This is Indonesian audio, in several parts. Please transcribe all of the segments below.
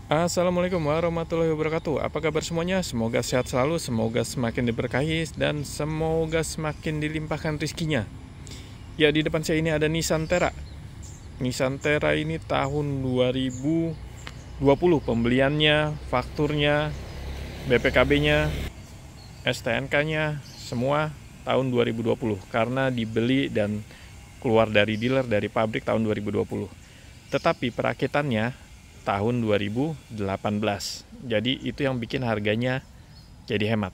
Assalamualaikum warahmatullahi wabarakatuh. Apa kabar semuanya? Semoga sehat selalu, semoga semakin diberkahi, dan semoga semakin dilimpahkan rizkinya. Ya, di depan saya ini ada Nissan Terra. Nissan Terra ini tahun 2020 pembeliannya, fakturnya, BPKB-nya, STNK-nya, semua tahun 2020. Karena dibeli dan keluar dari dealer, dari pabrik tahun 2020. Tetapi perakitannya tahun 2018. Jadi itu yang bikin harganya jadi hemat.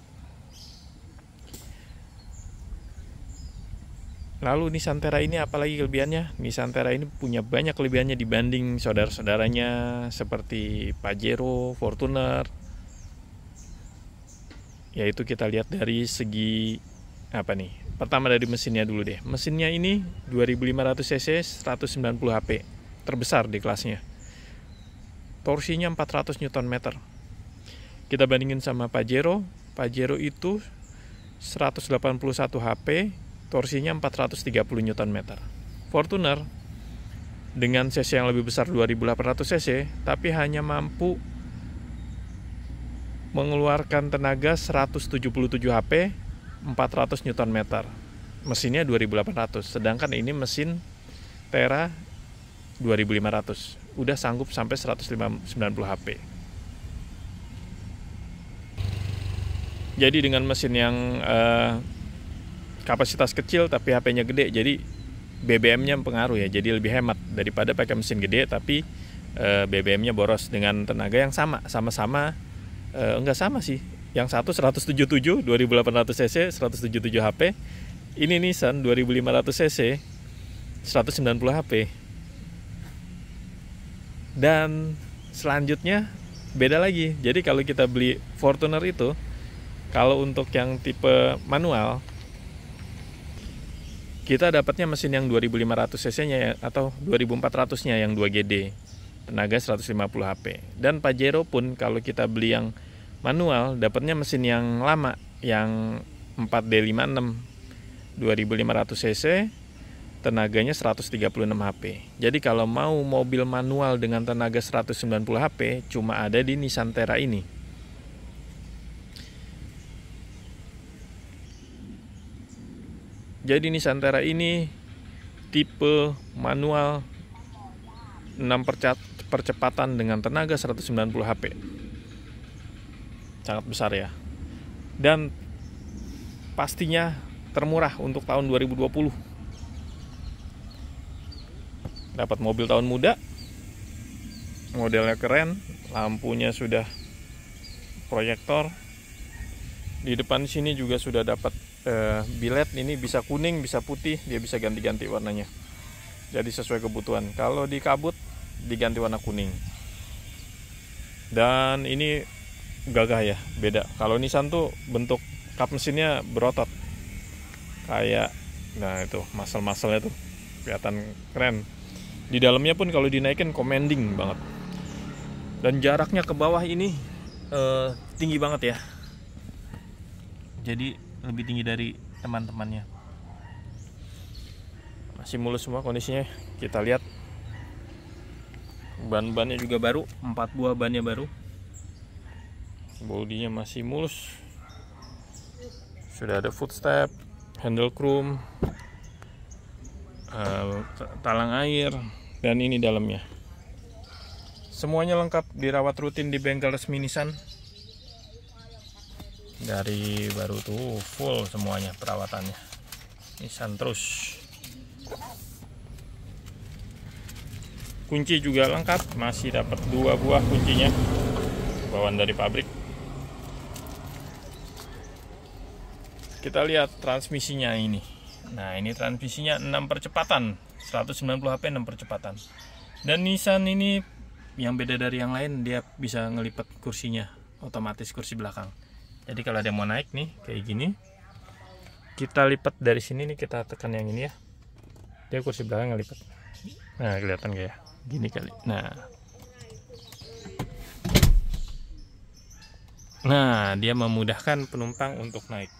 Lalu Nissan Terra ini apalagi kelebihannya? Nissan Terra ini punya banyak kelebihannya dibanding saudara-saudaranya seperti Pajero, Fortuner. Yaitu kita lihat dari segi apa nih? Pertama dari mesinnya dulu deh. Mesinnya ini 2500 cc 190 HP, terbesar di kelasnya. Torsinya 400 Nm. Kita bandingin sama Pajero. Pajero itu 181 HP, torsinya 430 Nm. Fortuner dengan cc yang lebih besar 2800 cc, tapi hanya mampu mengeluarkan tenaga 177 HP, 400 Nm. Mesinnya 2800, sedangkan ini mesin Terra 2500. Udah sanggup sampai 190 HP. Jadi dengan mesin yang kapasitas kecil tapi HP-nya gede, jadi BBM-nya pengaruh ya. Jadi lebih hemat daripada pakai mesin gede tapi BBM-nya boros dengan tenaga yang sama-sama enggak sama sih. Yang satu 177 2800 cc 177 HP. Ini Nissan 2500 cc 190 HP. Dan selanjutnya beda lagi. Jadi kalau kita beli Fortuner itu, kalau untuk yang tipe manual, kita dapatnya mesin yang 2500 cc-nya atau 2400-nya yang 2GD, tenaga 150 HP. Dan Pajero pun kalau kita beli yang manual, dapatnya mesin yang lama, yang 4D56 2500 cc, tenaganya 136 HP. Jadi kalau mau mobil manual dengan tenaga 190 HP, cuma ada di Nissan Terra ini. Jadi Nissan Terra ini tipe manual 6 percepatan dengan tenaga 190 HP. Sangat besar ya. Dan pastinya termurah untuk tahun 2020. Dapat mobil tahun muda, modelnya keren, lampunya sudah proyektor. Di depan sini juga sudah dapat bilet, ini bisa kuning, bisa putih, dia bisa ganti-ganti warnanya. Jadi sesuai kebutuhan. Kalau di kabut diganti warna kuning. Dan ini gagah ya, beda. Kalau Nissan tuh bentuk kap mesinnya berotot. Kayak nah itu, muscle-muscle-nya tuh kelihatan keren. Di dalamnya pun kalau dinaikin commanding banget. Dan jaraknya ke bawah ini tinggi banget ya. Jadi lebih tinggi dari teman-temannya. Masih mulus semua kondisinya. Kita lihat ban-bannya juga baru, 4 buah bannya baru. Bodinya masih mulus. Sudah ada footstep, handle chrome, talang air, dan ini dalamnya. Semuanya lengkap, dirawat rutin di bengkel resmi Nissan. Dari baru tuh full semuanya perawatannya. Nissan terus. Kunci juga lengkap, masih dapat 2 buah kuncinya, bawaan dari pabrik. Kita lihat transmisinya ini. Nah, ini transmisinya 6 percepatan, 190 HP 6 percepatan. Dan Nissan ini yang beda dari yang lain, dia bisa ngelipat kursinya, otomatis kursi belakang. Jadi kalau ada mau naik nih kayak gini, kita lipat dari sini nih, kita tekan yang ini ya, dia kursi belakang ngelipat. Nah, kelihatan kayak gini kali. Nah, dia memudahkan penumpang untuk naik.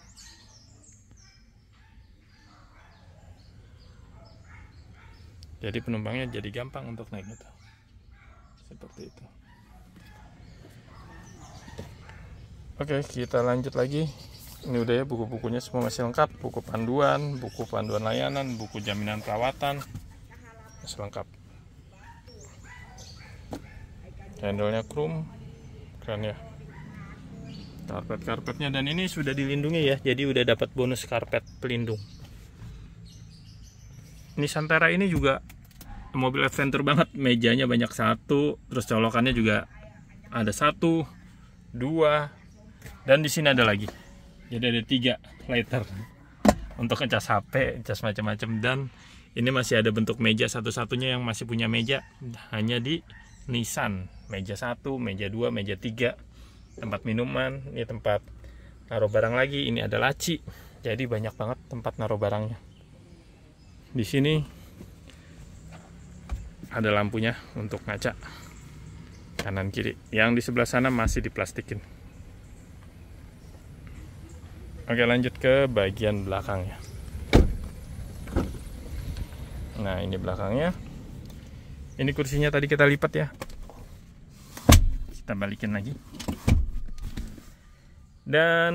Jadi penumpangnya jadi gampang untuk naik itu. Seperti itu. Oke, kita lanjut lagi. Ini udah ya, buku-bukunya semua masih lengkap. Buku panduan layanan, buku jaminan perawatan masih lengkap. Handle-nya chrome, keren ya. Karpetnya, dan ini sudah dilindungi ya, jadi udah dapat bonus karpet pelindung. Ini Santera ini juga mobil adventure banget. Mejanya banyak satu, terus colokannya juga ada 1, 2, dan di sini ada lagi. Jadi ada 3 lighter untuk ngecas HP, ngecas macam-macam. Dan ini masih ada bentuk meja, satu-satunya yang masih punya meja hanya di Nissan. Meja 1, meja 2, meja 3, tempat minuman, ini tempat naruh barang lagi. Ini ada laci, jadi banyak banget tempat naruh barangnya. Di sini ada lampunya untuk ngaca kanan kiri. Yang di sebelah sana masih diplastikin. Oke, lanjut ke bagian belakangnya. Nah, ini belakangnya. Ini kursinya tadi kita lipat ya. Kita balikin lagi. Dan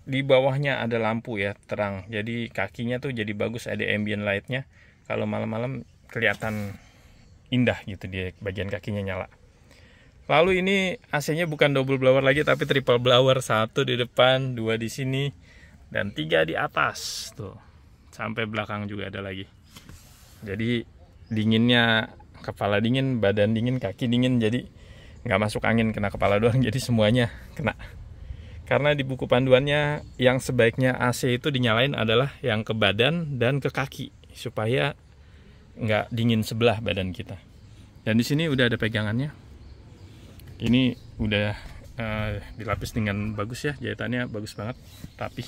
di bawahnya ada lampu ya, terang. Jadi kakinya tuh jadi bagus, ada ambient lightnya. Kalau malam-malam kelihatan indah gitu, di bagian kakinya nyala. Lalu ini AC-nya bukan double blower lagi, tapi triple blower. 1 di depan, 2 di sini, dan 3 di atas tuh. Sampai belakang juga ada lagi. Jadi dinginnya, kepala dingin, badan dingin, kaki dingin. Jadi nggak masuk angin, kena kepala doang. Jadi semuanya kena. Karena di buku panduannya yang sebaiknya AC itu dinyalain adalah yang ke badan dan ke kaki, supaya nggak dingin sebelah badan kita. Dan di sini udah ada pegangannya. Ini udah dilapis dengan bagus ya, jahitannya bagus banget, rapi.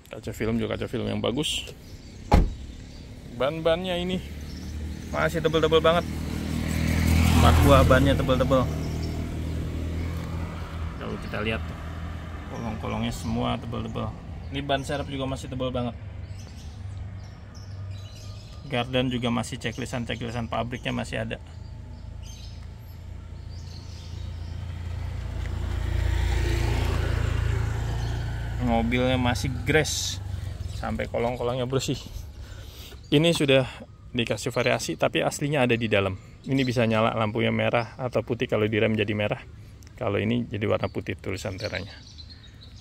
Kaca film juga kaca film yang bagus. Ban-bannya ini masih tebel-tebel banget. 4 buah bannya tebel-tebel. Kalau kita lihat tuh, kolong-kolongnya semua tebel-tebel. Ini ban serep juga masih tebel banget. Gardan juga masih checklistan pabriknya masih ada. Mobilnya masih grass, sampai kolong-kolongnya bersih. Ini sudah dikasih variasi, tapi aslinya ada di dalam. Ini bisa nyala lampunya merah atau putih, kalau direm jadi merah. Kalau ini jadi warna putih tulisan Santeranya.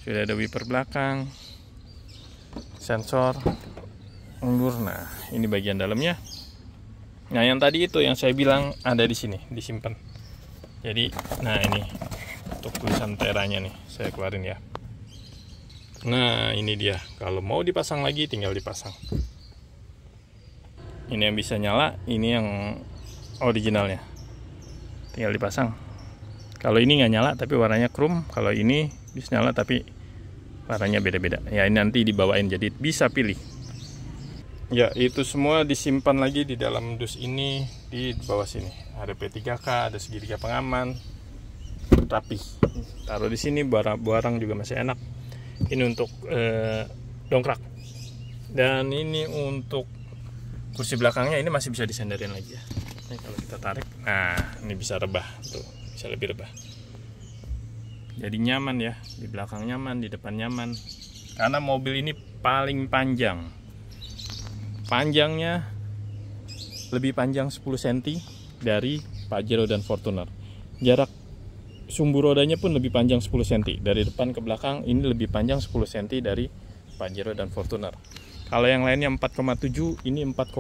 Sudah ada wiper belakang, sensor mundur. Nah, ini bagian dalamnya. Nah, yang tadi itu yang saya bilang ada di sini, disimpan. Jadi, nah ini untuk tulisan Santeranya nih, saya keluarin ya. Nah, ini dia. Kalau mau dipasang lagi, tinggal dipasang. Ini yang bisa nyala, ini yang originalnya. Tinggal dipasang. Kalau ini nggak nyala, tapi warnanya chrome. Kalau ini bisa nyala, tapi warnanya beda-beda. Ya, ini nanti dibawain, jadi bisa pilih. Ya, itu semua disimpan lagi di dalam dus ini, di bawah sini. Ada P3K, ada segitiga pengaman, rapi. Taruh di sini, barang juga masih enak. Ini untuk dongkrak. Dan ini untuk kursi belakangnya, ini masih bisa disenderin lagi ya. Ini kalau kita tarik, nah ini bisa rebah tuh, bisa lebih rebah. Jadi nyaman ya, di belakang nyaman, di depan nyaman. Karena mobil ini paling panjang. Panjangnya lebih panjang 10 cm dari Pajero dan Fortuner. Jarak sumbu rodanya pun lebih panjang 10 cm. Dari depan ke belakang ini lebih panjang 10 cm dari Pajero dan Fortuner. Kalau yang lainnya 4,7, ini 4,8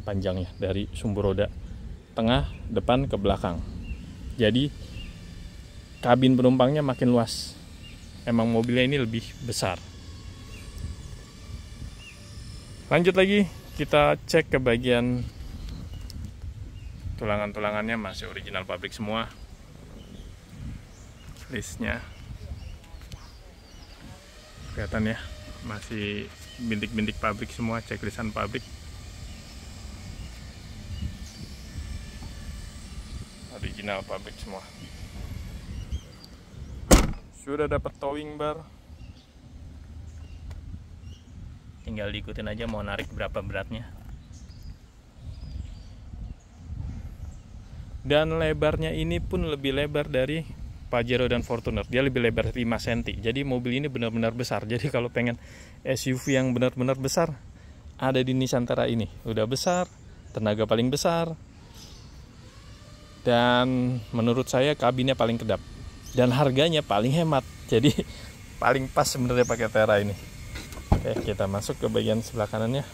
panjangnya dari sumbu roda tengah, depan ke belakang. Jadi kabin penumpangnya makin luas. Emang mobilnya ini lebih besar. Lanjut lagi, kita cek ke bagian tulangan-tulangannya, masih original pabrik semua. Listnya kelihatan ya, masih bintik-bintik pabrik semua, checklistan pabrik. Original pabrik semua. Sudah dapat towing bar. Tinggal diikutin aja mau narik berapa beratnya. Dan lebarnya ini pun lebih lebar dari Pajero dan Fortuner. Dia lebih lebar 5 cm. Jadi mobil ini benar-benar besar. Jadi kalau pengen SUV yang benar-benar besar, ada di Nissan Terra ini. Udah besar, tenaga paling besar, dan menurut saya kabinnya paling kedap. Dan harganya paling hemat. Jadi paling pas sebenarnya pakai Terra ini. Oke, kita masuk ke bagian sebelah kanannya.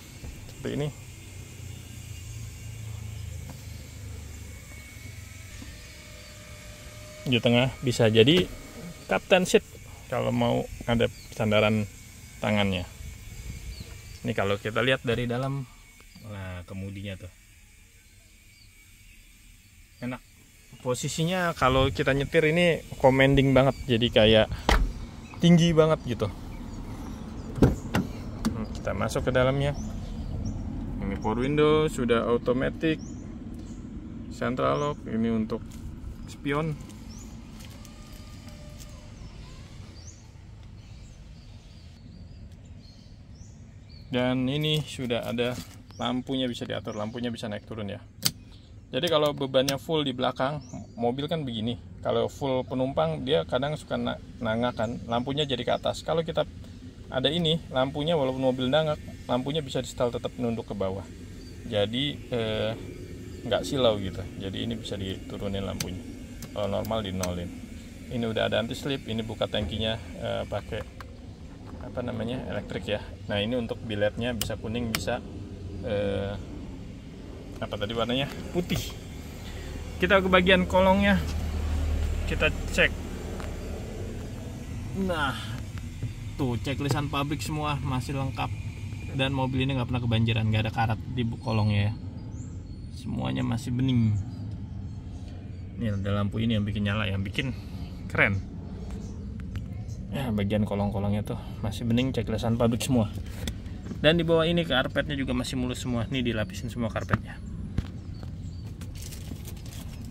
Seperti ini. Di tengah bisa jadi captain seat kalau mau ada sandaran tangannya. Ini kalau kita lihat dari dalam, nah kemudinya tuh enak. Posisinya kalau kita nyetir ini commanding banget, jadi kayak tinggi banget gitu. Kita masuk ke dalamnya. Ini power window, sudah automatic, central lock, ini untuk spion. Dan ini sudah ada lampunya, bisa diatur, lampunya bisa naik turun ya. Jadi kalau bebannya full di belakang, mobil kan begini. Kalau full penumpang dia kadang suka nangak kan, lampunya jadi ke atas. Kalau kita ada ini, lampunya walaupun mobil nangak, lampunya bisa di setel tetap nunduk ke bawah. Jadi nggak silau gitu. Jadi ini bisa diturunin lampunya. Kalau normal di nolin. Ini udah ada anti slip, ini buka tangkinya pakai apa namanya, elektrik ya. Nah ini untuk biletnya bisa kuning, bisa apa tadi warnanya, putih. Kita ke bagian kolongnya, kita cek. Nah tuh, checklist pabrik semua masih lengkap, dan mobil ini nggak pernah kebanjiran, nggak ada karat di kolongnya ya, semuanya masih bening. Ini ada lampu ini yang bikin nyala, yang bikin keren. Ya, bagian kolong-kolongnya tuh masih bening, checklistan pabrik semua. Dan di bawah ini karpetnya juga masih mulus semua. Ini dilapisin semua karpetnya.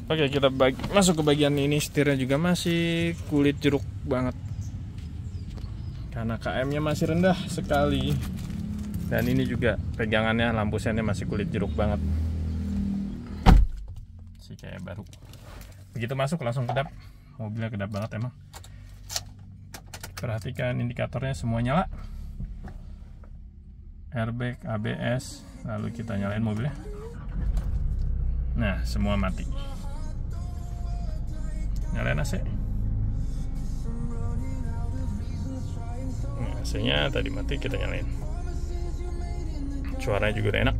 Oke, kita masuk ke bagian ini. Setirnya juga masih kulit jeruk banget, karena KM-nya masih rendah sekali. Dan ini juga pegangannya, lampu sennya masih kulit jeruk banget, sih kayak baru. Begitu masuk langsung kedap. Mobilnya kedap banget emang. Perhatikan indikatornya semua nyala, airbag, ABS, lalu kita nyalain mobilnya. Nah semua mati. Nyalain AC. Nah, AC nya tadi mati, kita nyalain. Suaranya juga udah enak.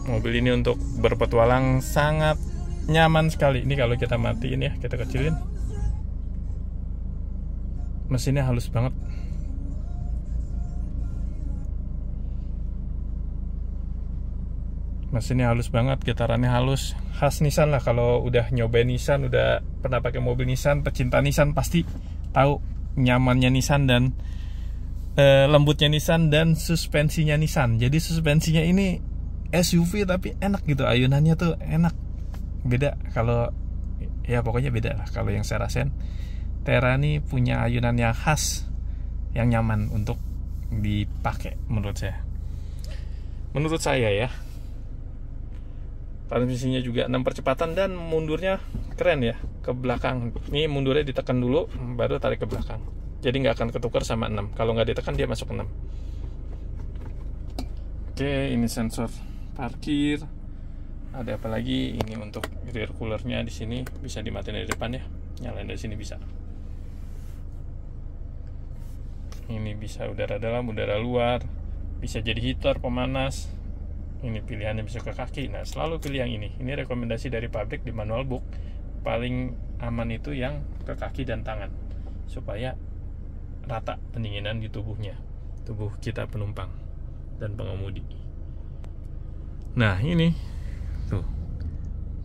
Mobil ini untuk berpetualang sangat nyaman sekali. Ini kalau kita matiin ya, kita kecilin, mesinnya halus banget. Mesinnya halus banget, getarannya halus. Khas Nissan lah, kalau udah nyobain Nissan, udah pernah pakai mobil Nissan, pecinta Nissan pasti tahu nyamannya Nissan dan lembutnya Nissan dan suspensinya Nissan. Jadi suspensinya ini SUV tapi enak gitu, ayunannya tuh enak. Beda kalau, ya pokoknya beda lah kalau yang saya rasain. Terra ini punya ayunan yang khas, yang nyaman untuk dipakai menurut saya. Menurut saya ya. Transmisinya juga 6 percepatan dan mundurnya keren ya, ke belakang. Ini mundurnya ditekan dulu, baru tarik ke belakang. Jadi nggak akan ketukar sama 6. Kalau nggak ditekan dia masuk 6. Oke, ini sensor parkir. Ada apa lagi? Ini untuk rear coolernya di sini, bisa dimatiin dari depan ya. Nyalain dari sini bisa. Ini bisa udara dalam, udara luar, bisa jadi heater, pemanas. Ini pilihannya bisa ke kaki. Nah selalu pilih yang ini. Ini rekomendasi dari pabrik di manual book. Paling aman itu yang ke kaki dan tangan, supaya rata pendinginan di tubuhnya, tubuh kita penumpang dan pengemudi. Nah ini tuh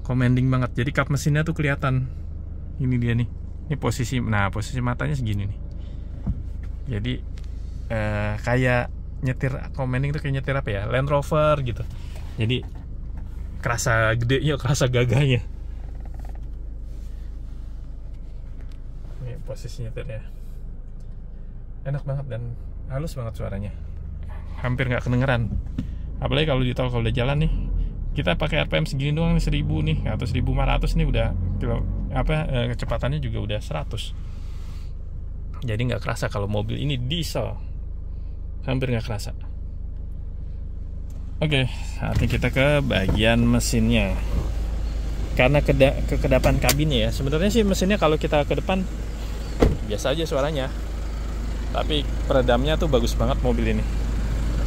commanding banget. Jadi kap mesinnya tuh kelihatan. Ini dia nih. Ini posisi, nah posisi matanya segini nih. Jadi kayak nyetir commanding tuh kayak nyetir apa ya, Land Rover gitu. Jadi kerasa gedenya, kerasa gagahnya. Ini posisi nyetirnya enak banget dan halus banget suaranya, hampir nggak kedengeran. Apalagi kalau di tol, kalau udah jalan nih Kita pakai RPM segini doang nih, 1000 nih atau 1500 nih udah kecepatannya juga udah 100. Jadi nggak kerasa kalau mobil ini diesel, hampir nggak kerasa. Oke, saatnya kita ke bagian mesinnya. Karena kekedapan kabinnya ya, sebenarnya sih mesinnya kalau kita ke depan biasa aja suaranya, tapi peredamnya tuh bagus banget mobil ini.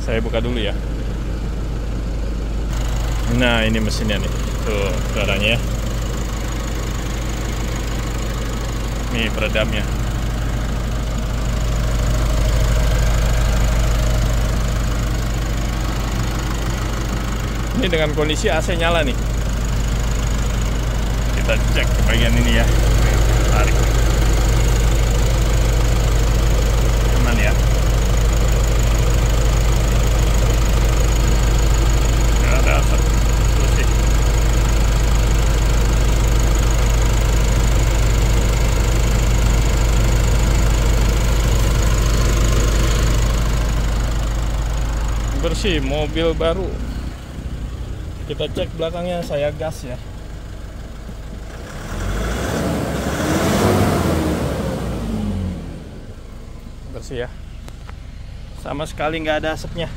Saya buka dulu ya. Nah, ini mesinnya nih, tuh suaranya ya. Nih peredamnya. Ini dengan kondisi AC nyala nih. Kita cek ke bagian ini ya. Tarik. Aman ya. Nggak ada asap. Bersih. Bersih, mobil baru. Kita cek belakangnya, saya gas ya. Bersih ya. Sama sekali nggak ada asapnya.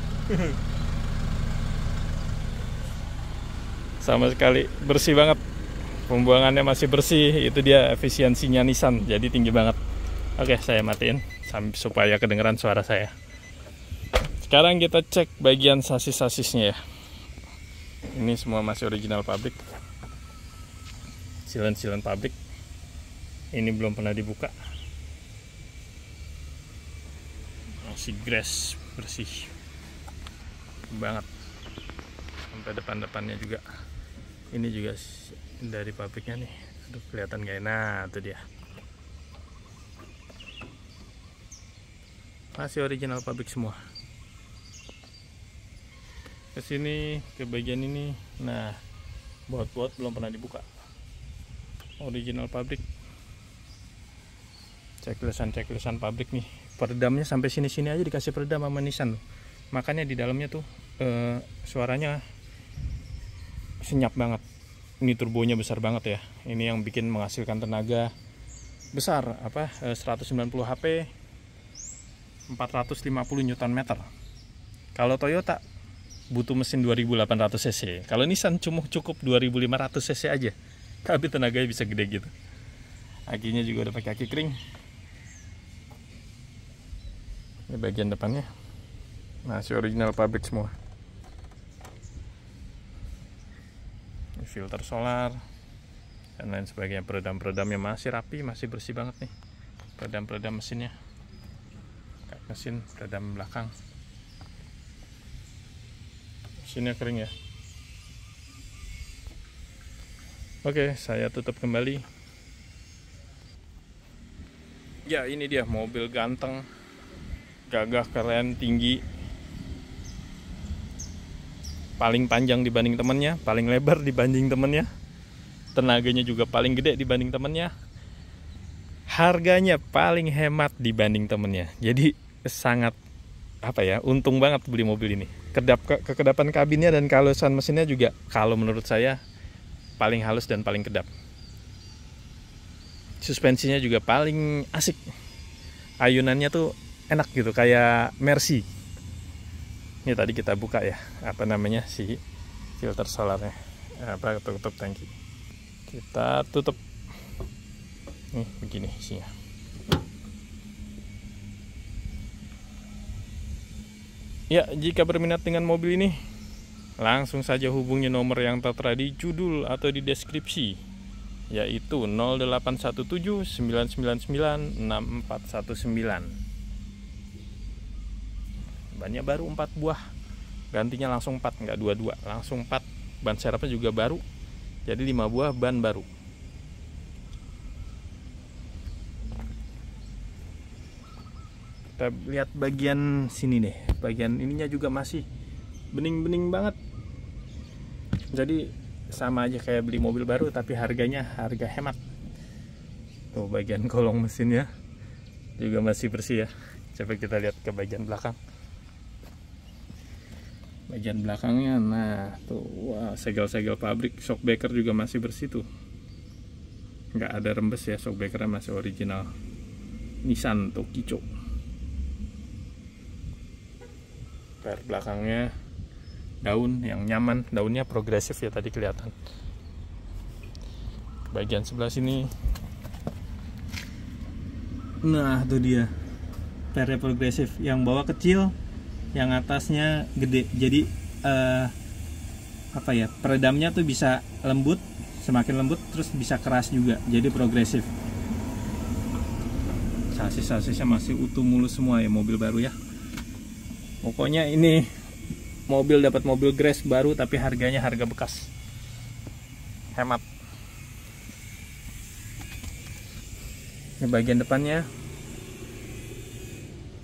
Sama sekali bersih banget. Pembuangannya masih bersih. Itu dia efisiensinya Nissan. Jadi tinggi banget. Oke, saya matiin supaya kedengeran suara saya. Sekarang kita cek bagian sasis-sasisnya ya. Ini semua masih original pabrik. Silen-silen pabrik. Ini belum pernah dibuka. Masih grass, bersih banget. Sampai depan-depannya juga. Ini juga dari pabriknya nih. Aduh, kelihatan gak enak. Nah, itu dia. Masih original pabrik semua. Ke sini, ke bagian ini. Nah, baut-baut belum pernah dibuka. Original pabrik. Ceklesan pabrik nih. Peredamnya sampai sini-sini aja dikasih peredam sama Nissan. Makanya di dalamnya tuh suaranya senyap banget. Ini turbonya besar banget ya. Ini yang bikin menghasilkan tenaga besar, 190 HP, 450 Nm. Kalau Toyota butuh mesin 2800 cc. Kalau Nissan cukup 2500 cc aja. Tapi tenaganya bisa gede gitu. Akinya juga udah pakai aki kering. Ini bagian depannya. Masih original pabrik semua. Ini filter solar dan lain sebagainya. Peredam-peredamnya masih rapi, masih bersih banget nih. Peredam-peredam mesinnya. Kayak mesin peredam belakang. Mesinnya kering ya. Oke, saya tutup kembali. Ya, ini dia mobil ganteng, gagah, keren, tinggi, paling panjang dibanding temennya, paling lebar dibanding temennya, tenaganya juga paling gede dibanding temennya, harganya paling hemat dibanding temennya. Jadi sangat untung banget beli mobil ini. Kekedapan kabinnya dan kehalusan mesinnya juga kalau menurut saya paling halus dan paling kedap. Suspensinya juga paling asik. Ayunannya tuh enak gitu, kayak Mercy. Ini tadi kita buka ya, si filter solarnya, tutup tangki. Kita tutup. Nih begini isinya. Ya, jika berminat dengan mobil ini, langsung saja hubungi nomor yang tertera di judul atau di deskripsi, yaitu 0817 999 6419. Bannya baru 4 buah, gantinya langsung 4, nggak 22, langsung 4. Ban serepnya juga baru, jadi 5 buah ban baru. Kita lihat bagian sini deh, bagian ininya juga masih bening-bening banget. Jadi sama aja kayak beli mobil baru, tapi harganya harga hemat. Tuh bagian kolong mesinnya juga masih bersih ya. Coba kita lihat ke bagian belakang. Bagian belakangnya, nah tuh, wah, segel-segel pabrik. Shockbreaker juga masih bersih tuh, nggak ada rembes ya. Shockbreakernya masih original Nissan Tokicho. Per belakangnya daun yang nyaman, daunnya progresif ya, tadi kelihatan. Bagian sebelah sini, nah tuh dia pernya progresif, yang bawah kecil, yang atasnya gede. Jadi apa ya, peredamnya tuh bisa lembut, semakin lembut, terus bisa keras juga, jadi progresif. Sasis-sasisnya masih utuh mulus semua ya, mobil baru ya. Pokoknya ini mobil dapat mobil Grace baru, tapi harganya harga bekas, hemat. Ini bagian depannya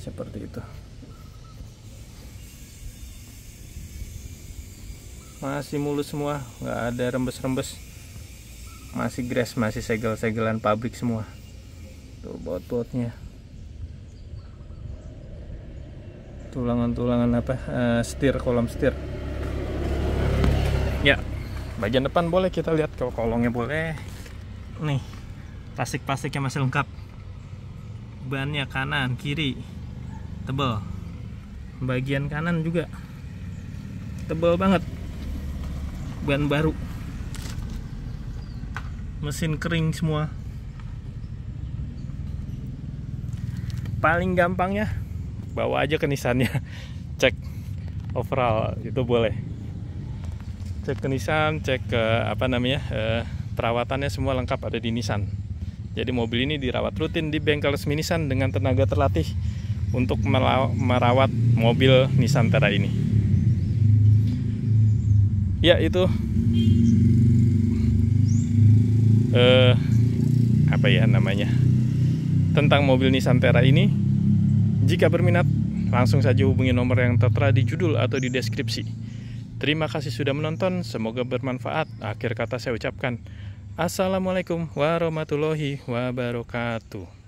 seperti itu, masih mulus semua, nggak ada rembes-rembes, masih Grace, masih segel-segelan pabrik semua. Tuh baut-bautnya, tulangan-tulangan apa, setir, kolom setir ya. Bagian depan boleh kita lihat, kalau kolongnya boleh. Nih, plastik-plastiknya masih lengkap. Bannya kanan kiri tebal, bagian kanan juga tebal banget, ban baru, mesin kering semua. Paling gampangnya bawa aja ke Nissannya, cek overall itu boleh. Cek ke Nissan, cek ke apa namanya, perawatannya semua lengkap ada di Nissan. Jadi mobil ini dirawat rutin di bengkel resmi Nissan dengan tenaga terlatih untuk merawat mobil Nissan Terra ini. Ya itu apa ya namanya, tentang mobil Nissan Terra ini. Jika berminat, langsung saja hubungi nomor yang tertera di judul atau di deskripsi. Terima kasih sudah menonton, semoga bermanfaat. Akhir kata saya ucapkan Assalamualaikum warahmatullahi wabarakatuh.